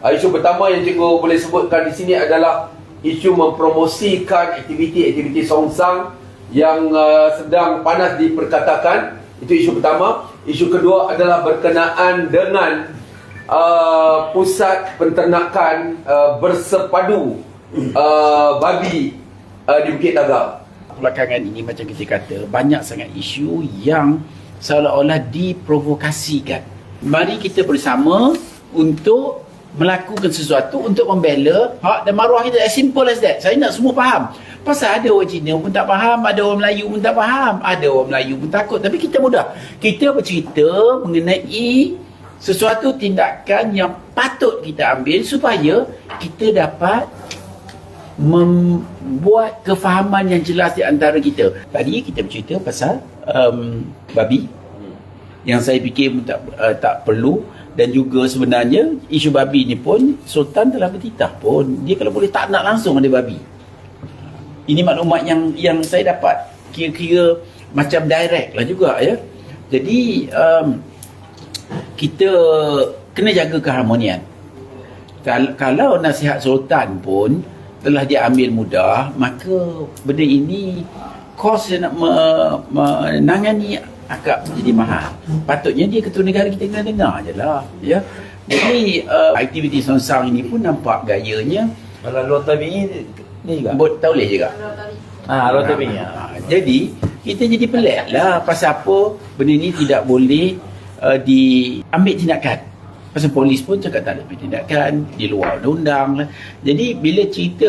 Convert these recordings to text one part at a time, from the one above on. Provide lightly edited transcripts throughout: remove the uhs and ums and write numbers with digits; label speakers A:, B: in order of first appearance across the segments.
A: Isu pertama yang cikgu boleh sebutkan di sini adalah isu mempromosikan aktiviti-aktiviti songsang yang sedang panas diperkatakan. Itu isu pertama. Isu kedua adalah berkenaan dengan pusat penternakan bersepadu babi di Bukit Daga.
B: Belakangan ini macam kita kata, banyak sangat isu yang seolah-olah diprovokasikan. Mari kita bersama untuk melakukan sesuatu untuk membela hak dan maruah kita. As simple as that. Saya nak semua faham. Pasal ada orang Cina pun tak faham, ada orang Melayu pun tak faham, ada orang Melayu pun takut. Tapi kita mudah. Kita bercerita mengenai sesuatu tindakan yang patut kita ambil supaya kita dapat membuat kefahaman yang jelas di antara kita. Tadi kita bercerita pasal babi yang saya fikir pun tak perlu. Dan juga sebenarnya isu babi ni pun Sultan telah bertitah pun dia kalau boleh tak nak langsung ada babi. Ini maklumat yang saya dapat kira-kira macam direct lah juga ya. Jadi kita kena jaga keharmonian. Kalau nasihat Sultan pun telah diambil mudah, maka benda ini kos nak menangani agak menjadi mahal. Patutnya dia ketua negara kita kena dengar je lah ya. Jadi aktiviti songsang ini pun nampak gayanya
C: Rotary ni juga
B: bot tauleh juga.
C: Rotary.
B: Jadi kita jadi pelik lah pasal apa benda ni tidak boleh diambil tindakan. Pasal polis pun cakap tak ada tindakan, di luar undang-undang lah. Jadi bila cerita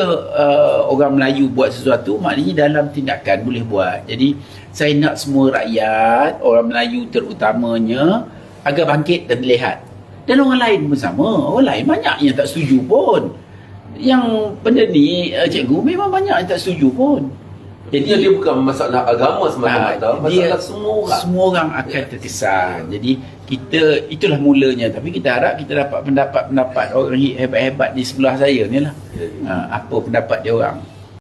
B: orang Melayu buat sesuatu, maknanya dalam tindakan boleh buat. Jadi saya nak semua rakyat, orang Melayu terutamanya, agar bangkit dan terlihat. Dan orang lain pun sama. Orang lain banyak yang tak setuju pun. Yang benda ni, cikgu, memang banyak yang tak setuju pun.
A: Jadi dia bukan masalah agama semata-mata, masalah
B: semua orang akan terkesan. Jadi kita, itulah mulanya. Tapi kita harap kita dapat pendapat-pendapat orang hebat-hebat di sebelah saya ni lah. Apa pendapat dia orang.